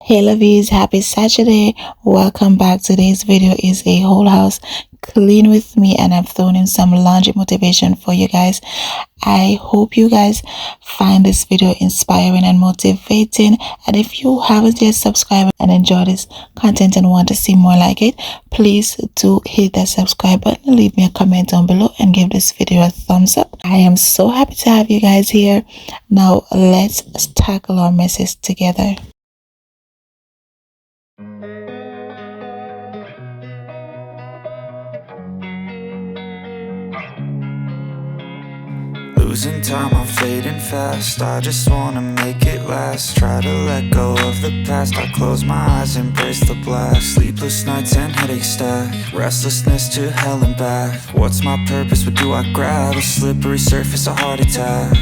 Hey lovies, happy Saturday. Welcome back. Today's video is a whole house clean with me, and I'm throwing in some laundry motivation for you guys. I hope you guys find this video inspiring and motivating, and if you haven't yet subscribed and enjoyed this content and want to see more like it, please do hit that subscribe button, leave me a comment down below, and give this video a thumbs up. I am so happy to have you guys here. Now let's tackle our messes together. Losing time, I'm fading fast. I just wanna make it last. Try to let go of the past. I close my eyes, embrace the blast. Sleepless nights and headaches stack. Restlessness to hell and back. What's my purpose? What do I grab? A slippery surface, a heart attack.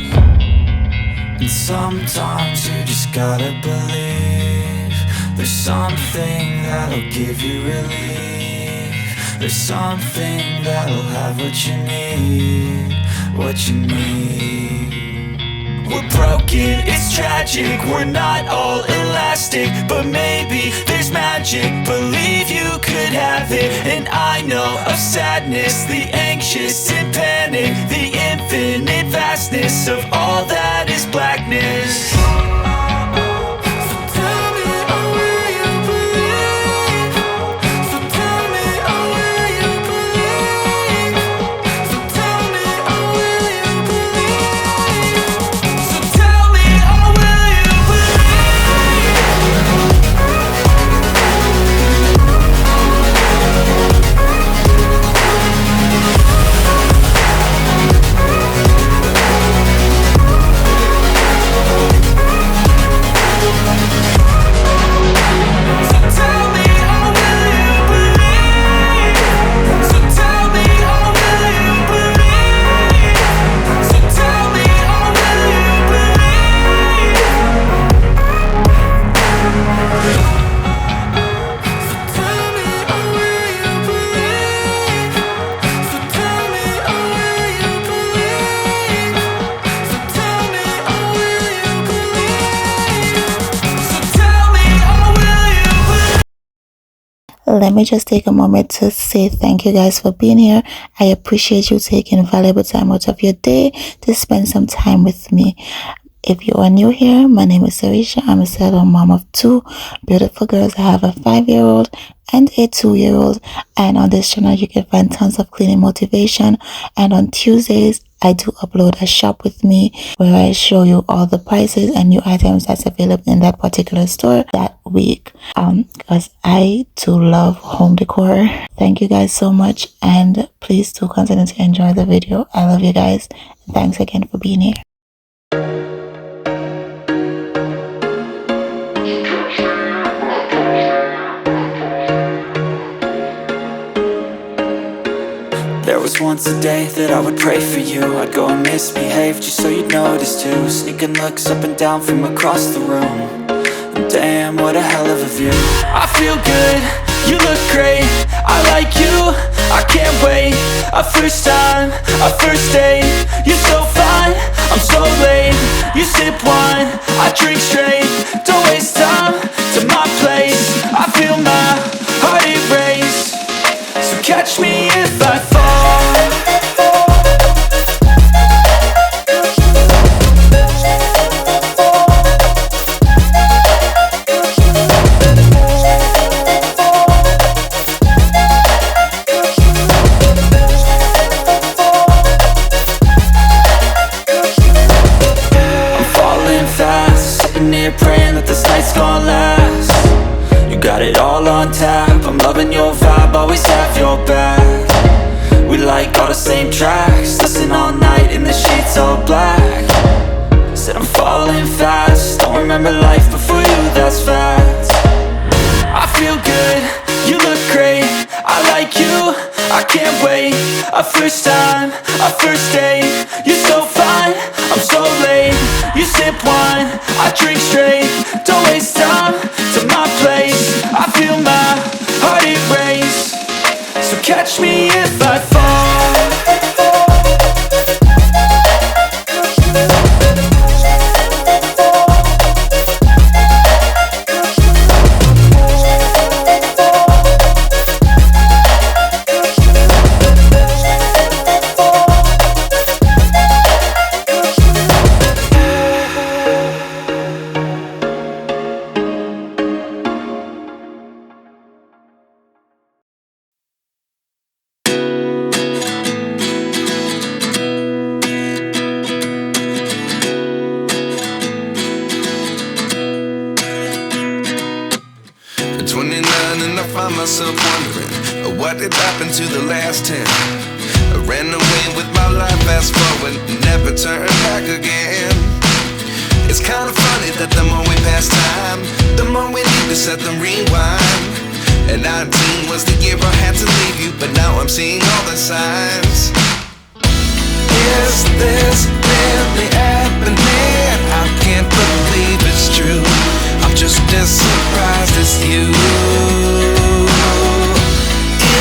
And sometimes you just gotta believe there's something that'll give you relief. There's something that'll have what you need. What you need. We're broken, it's tragic. We're not all elastic, but maybe there's magic. Believe you could have it. And I know of sadness, the anxious and panic, the infinite vastness of all that is blackness. Let me just take a moment to say thank you guys for being here. I appreciate you taking valuable time out of your day to spend some time with me. If you are new here, my name is Sarisha. I'm a settled mom of two beautiful girls. I have a 5-year-old and a 2-year-old, and on this channel you can find tons of cleaning motivation. And on Tuesdays I do upload a shop with me where I show you all the prices and new items that's available in that particular store that week, because I do love home decor. Thank you guys so much, and please do continue to enjoy the video. I love you guys, and thanks again for being here. There was once a day that I would pray for you. I'd go and misbehave just so you'd notice too. Sneaking looks up and down from across the room. And damn, what a hell of a view. I feel good, you look great, I like you, I can't wait. A first time, a first date. You're so fine, I'm so late. You sip wine, I drink straight. Don't waste time to my place. I feel my heart erase. So catch me if I fall. Praying that this night's gonna last. You got it all on tap. I'm loving your vibe, always have your back. We like all the same tracks. Listen all night in the sheets all black. Said I'm falling fast. Don't remember life before you, that's fact. I feel good, you look great, I like you, I can't wait. A first time, a first date. You're so fine, I'm so late. You sip wine, I drink straight. Don't waste time to my place. I feel my heart erase. So catch me if I fall. find myself wondering, what did happen to the last 10? I ran away with my life, fast forward, never turn back again. It's kind of funny that the more we pass time, the more we need to set them rewind. And 19 was the year I had to leave you, but now I'm seeing all the signs. Is this really happening? I can't believe it's true. I'm just as surprised as you.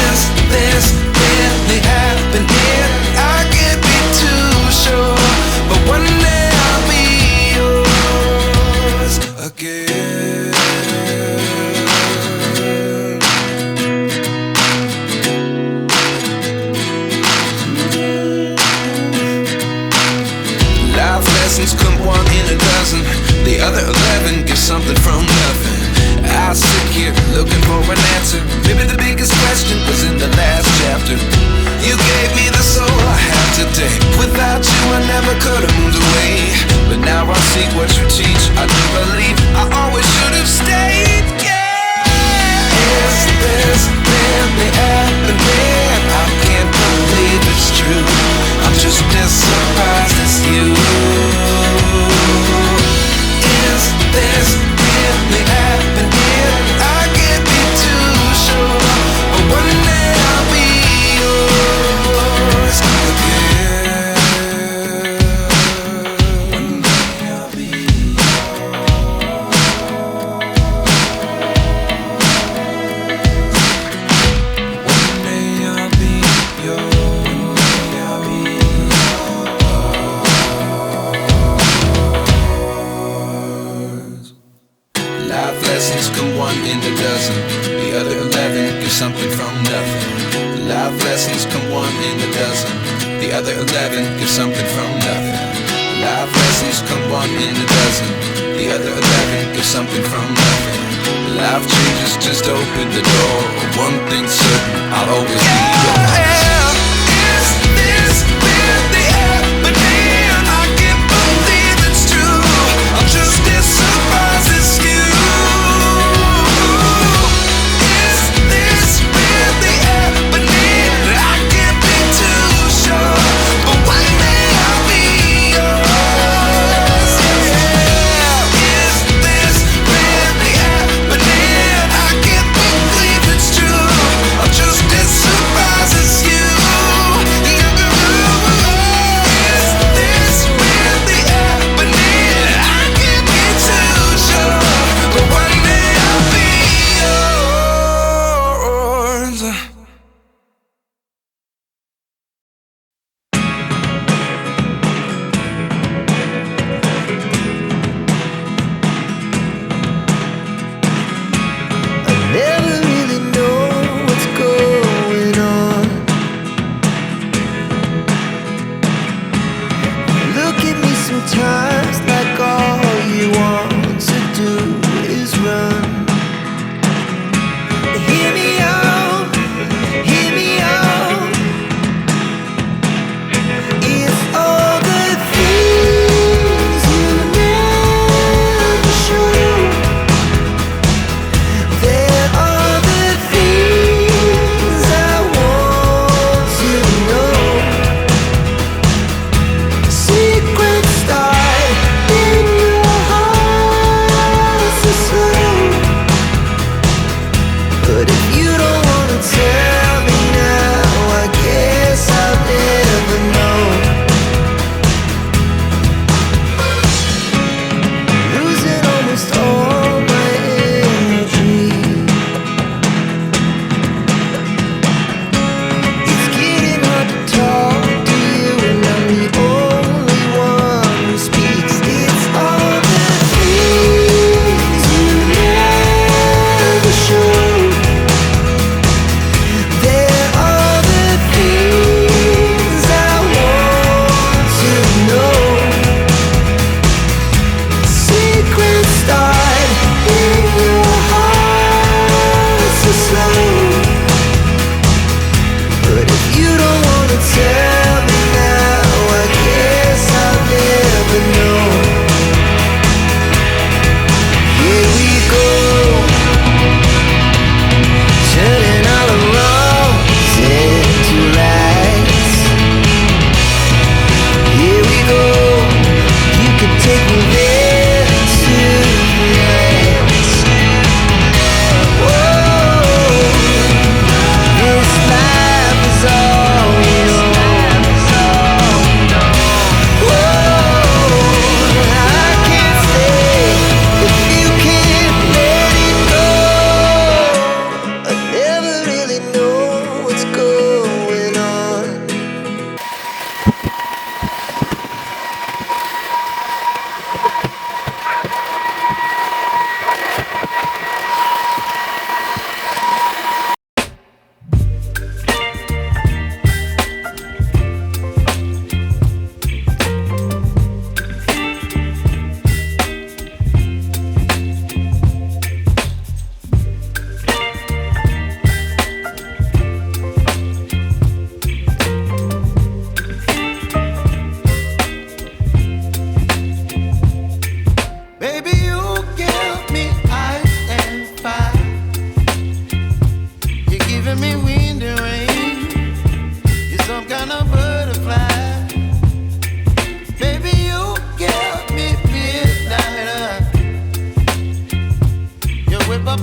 Is this really happening? I can't be too sure, but one day I'll be yours again. Life lessons come one in a dozen. The other 11 give something from nothing. I sit here looking for an answer. Maybe the biggest question was in the last chapter. You gave me the soul I have today. Without you I never could have moved away. But now I see what you teach. I do believe I always should have stayed. Yeah. Is this really happening? I can't believe it's true. I'm just as surprised as you. Is this really happening? I can't be too sure, but one day I'll be yours again. One day I'll be yours. One day I'll be yours. One day I'll be yours. Life lessons come one in a dozen. The other 11 give something from nothing. Life lessons come one in a dozen. The other 11 give something from nothing. Life lessons come one in a dozen. The other 11 give something from nothing. Life changes just open the door. One thing's certain, I'll always be yours. Is this really happening? I can't believe it's true. I'm just as surprised as you. Is this really happening? I can't be too sure, but one day I'll be yours. Yeah. Is this really happening? I can't believe it's true. I'm just as surprised.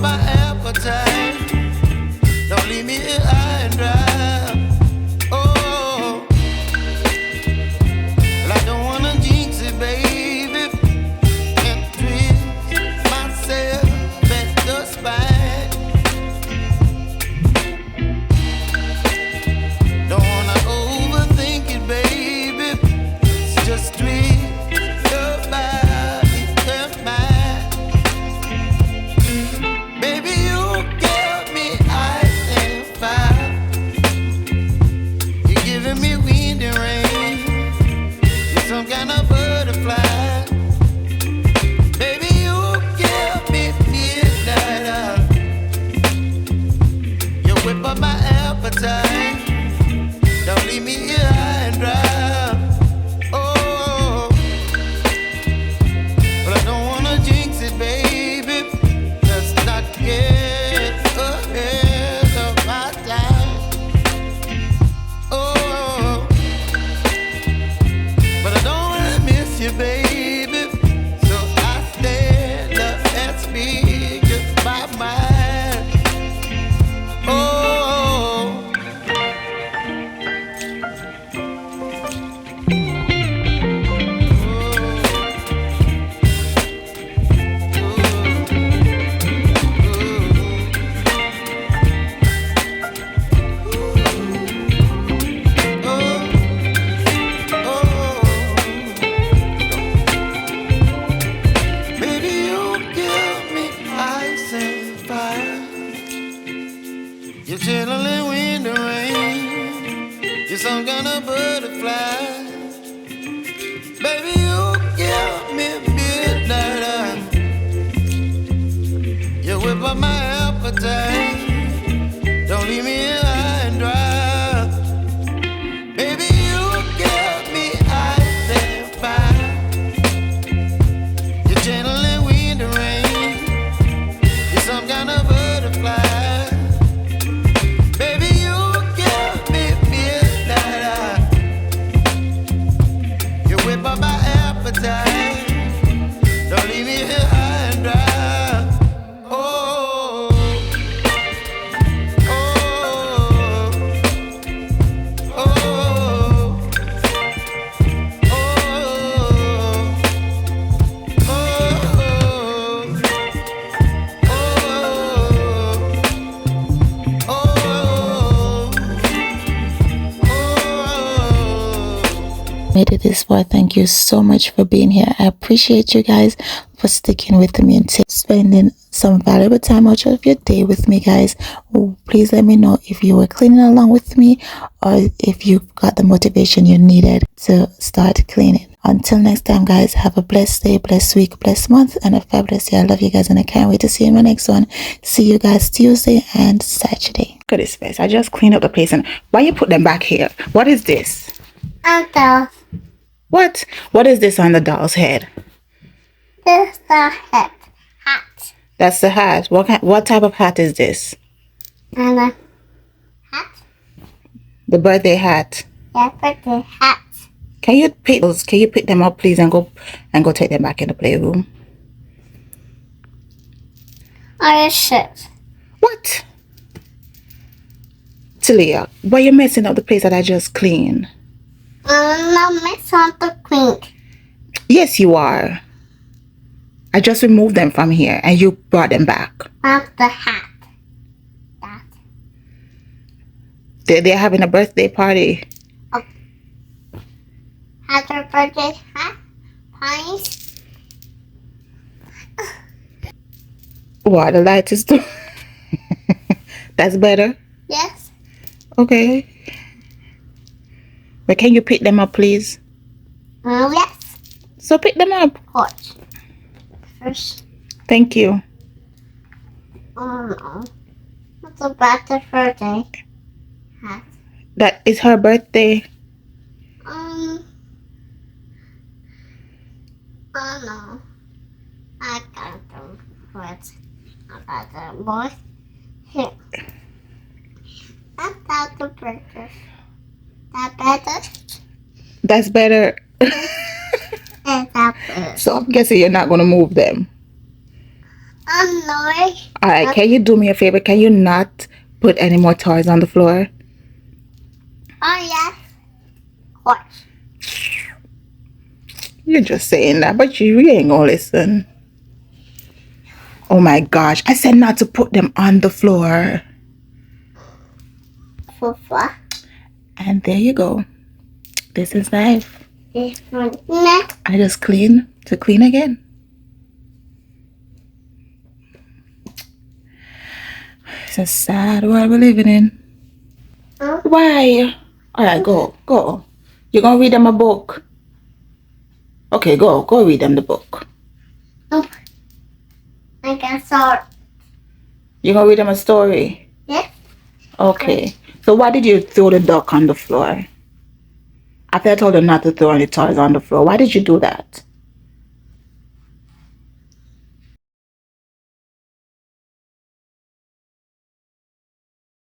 my appetite. Don't leave me here high and dry. Oh, well, I don't wanna jinx it, baby, and twist myself at the spine. Don't wanna overthink it, baby. It's just twist your body and mine. Baby, you give me ice and fire. You're giving me wind and rain. You're some kind of butterfly. Baby, you give me midnight. You whip up my appetite. Don't leave me here high and dry. Oh, but I don't wanna jinx it, baby. Let's not get ahead of my time. Oh, but I don't wanna miss you, baby. So I stand up and speak just my mind. Oh. Baby, you give me ice and fire. You're chilling wind and rain. You're some kind of butterfly. Baby, you give me midnight. You whip up my appetite. Don't leave me here high and dry. Baby, you give me ice and fire. You're channeling wind and rain. You're some kind of butterfly. Baby, you give me midnight. You whip up my appetite. Don't leave me here high and dry. Oh, oh, oh, oh, Made it this far. Thank you so much for being here. I appreciate you guys for sticking with me and spending some valuable time out of your day with me, guys. Please let me know if you were cleaning along with me or if you got the motivation you needed to start cleaning. Until next time, guys, have a blessed day, blessed week, blessed month, and a fabulous day. I love you guys, and I can't wait to see you in my next one. See you guys Tuesday and Saturday. Look at this place. I just cleaned up the place, and why you put them back here? What is this? Uncle, What? What is this on the doll's head? this is the hat. That's the hat. What type of hat is this? And a hat. The birthday hat. Yeah, birthday hat. Can you pick those? Can you pick them up, please, and go take them back in the playroom? Or a shirt. What? Talia, why you messing up the place that I just cleaned? No, mix on the queen. Yes, you are. I just removed them from here, and you brought them back. Of the hat. That. They're having a birthday party. Happy birthday hat. Please. Wow, the light is too. That's better. Yes. Okay. But can you pick them up, please? Yes. So pick them up. Of course. First. Thank you. Oh no. What's about the birthday hat? That is her birthday. Oh no. I got them. What's about the boy? Here. About the burger. That better? That's better. And that better. So I'm guessing you're not going to move them. No. Alright, can you do me a favor? Can you not put any more toys on the floor? Oh, yes. Of course. You're just saying that, but you ain't gonna listen. Oh my gosh, I said not to put them on the floor. Fufa. And there you go. This is life. This one. Nah. I just clean to clean again. It's a sad world we're living in. Huh? Why? Alright, go. You're gonna read them a book. Okay, go read them the book. Nope. I can start. You're gonna read them a story. Yes. Okay. So why did you throw the duck on the floor? After I told her not to throw any toys on the floor, why did you do that?